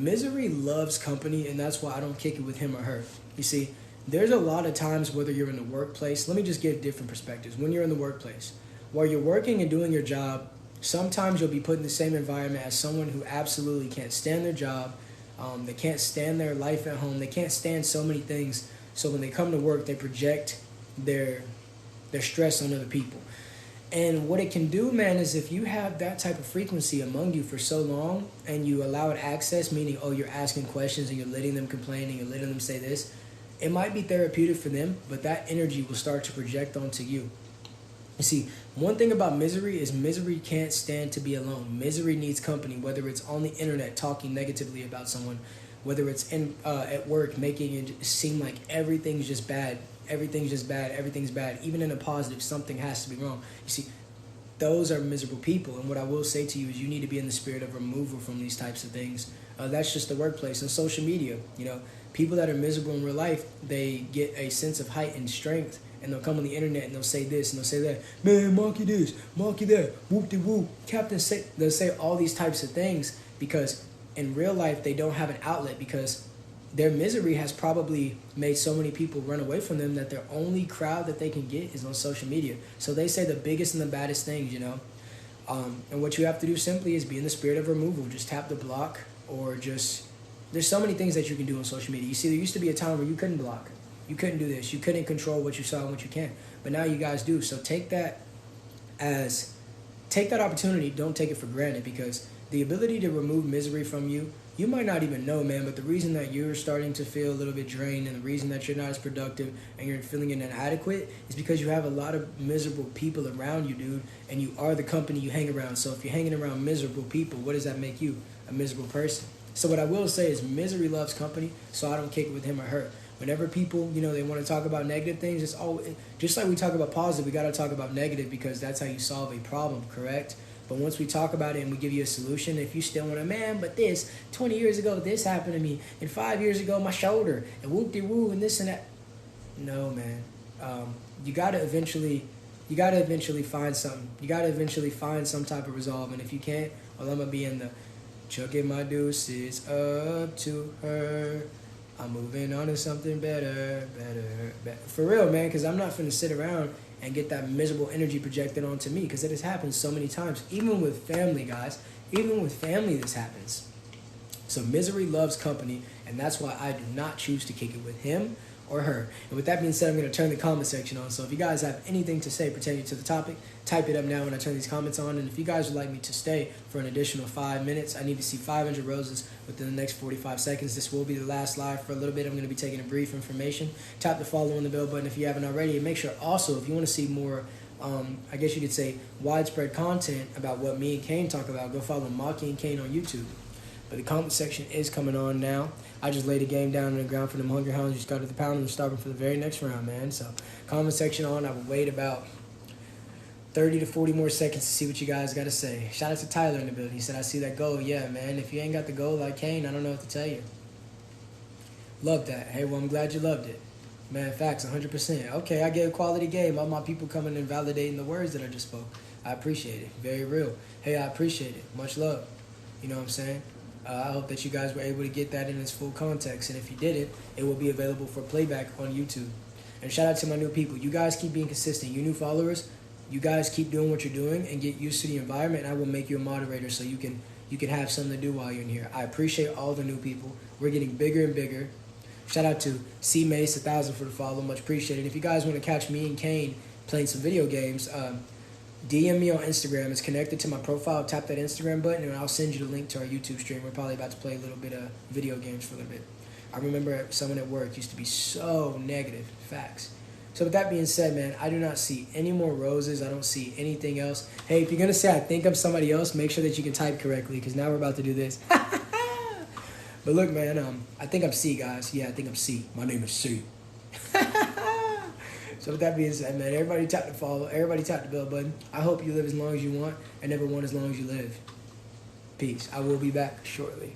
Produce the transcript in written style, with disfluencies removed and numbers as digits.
Misery loves company, and that's why I don't kick it with him or her. You see, there's a lot of times, whether you're in the workplace, let me just give different perspectives. When you're in the workplace, while you're working and doing your job, sometimes you'll be put in the same environment as someone who absolutely can't stand their job. They can't stand their life at home. They can't stand so many things. So when they come to work, they project their stress on other people. And what it can do, man, is if you have that type of frequency among you for so long and you allow it access, meaning, oh, you're asking questions and you're letting them complain and you're letting them say this, it might be therapeutic for them, but that energy will start to project onto you. You see, one thing about misery is misery can't stand to be alone. Misery needs company, whether it's on the internet talking negatively about someone, whether it's in at work making it seem like everything's just bad. Everything's just bad. Everything's bad. Even in a positive, something has to be wrong. You see, those are miserable people. And what I will say to you is you need to be in the spirit of removal from these types of things. That's just the workplace and social media. You know, people that are miserable in real life, they get a sense of heightened strength. And they'll come on the internet and they'll say this and they'll say that. Man, monkey this, monkey that, whoop-de-whoop. Captain say, they'll say all these types of things because in real life they don't have an outlet because their misery has probably made so many people run away from them that their only crowd that they can get is on social media. So they say the biggest and the baddest things, you know. And what you have to do simply is be in the spirit of removal. Just tap the block or just... There's so many things that you can do on social media. You see, there used to be a time where you couldn't block. You couldn't do this. You couldn't control what you saw and what you can. But now you guys do. So take that opportunity. Don't take it for granted because the ability to remove misery from you, you might not even know, man, but the reason that you're starting to feel a little bit drained and the reason that you're not as productive and you're feeling inadequate is because you have a lot of miserable people around you, dude, and you are the company you hang around. So if you're hanging around miserable people, what does that make you? A miserable person. So what I will say is misery loves company, so I don't kick it with him or her. Whenever people, you know, they want to talk about negative things, it's always, just like we talk about positive, we got to talk about negative because that's how you solve a problem, correct? But once we talk about it and we give you a solution, if you still want to, man, but this, 20 years ago, this happened to me, and 5 years ago, my shoulder, and whoop-de-woo, and this and that. No, man. You got to eventually find something. You got to eventually find some type of resolve, and if you can't, well, I'm going to be in the chucking my deuces up to her. I'm moving on to something better. For real, man, because I'm not finna sit around and get that miserable energy projected onto me because it has happened so many times. Even with family, guys. Even with family, this happens. So misery loves company, and that's why I do not choose to kick it with him or her. And with that being said, I'm going to turn the comment section on. So if you guys have anything to say pertaining to the topic, type it up now when I turn these comments on. And if you guys would like me to stay for an additional 5 minutes, I need to see 500 roses within the next 45 seconds. This will be the last live for a little bit. I'm going to be taking a brief information. Tap the follow and the bell button if you haven't already. And make sure also, if you want to see more, I guess you could say, widespread content about what me and Kane talk about, go follow Maki and Kane on YouTube. But the comment section is coming on now. I just laid a game down on the ground for them Hungry Hounds. Just got to the pound and stopping for the very next round, man. So comment section on. I will wait about 30 to 40 more seconds to see what you guys got to say. Shout out to Tyler in the building. He said, I see that goal. Yeah, man. If you ain't got the goal like Kane, I don't know what to tell you. Love that. Hey, well, I'm glad you loved it. Man, facts, 100%. Okay, I get a quality game. All my people coming and validating the words that I just spoke. I appreciate it. Very real. Hey, I appreciate it. Much love. You know what I'm saying? I hope that you guys were able to get that in its full context. And if you didn't, it will be available for playback on YouTube. And shout out to my new people. You guys keep being consistent. You new followers, you guys keep doing what you're doing and get used to the environment. And I will make you a moderator so you can have something to do while you're in here. I appreciate all the new people. We're getting bigger and bigger. Shout out to C Mace 1000 for the follow. Much appreciated. If you guys want to catch me and Kane playing some video games, DM me on Instagram. It's connected to my profile. Tap that Instagram button, and I'll send you the link to our YouTube stream. We're probably about to play a little bit of video games for a little bit. I remember someone at work used to be so negative. Facts. So with that being said, man, I do not see any more roses. I don't see anything else. Hey, if you're going to say I think I'm somebody else, make sure that you can type correctly because now we're about to do this. But look, man, I think I'm C, guys. Yeah, I think I'm C. My name is C. So with that being said, man, everybody tap the follow. Everybody tap the bell button. I hope you live as long as you want and never want as long as you live. Peace. I will be back shortly.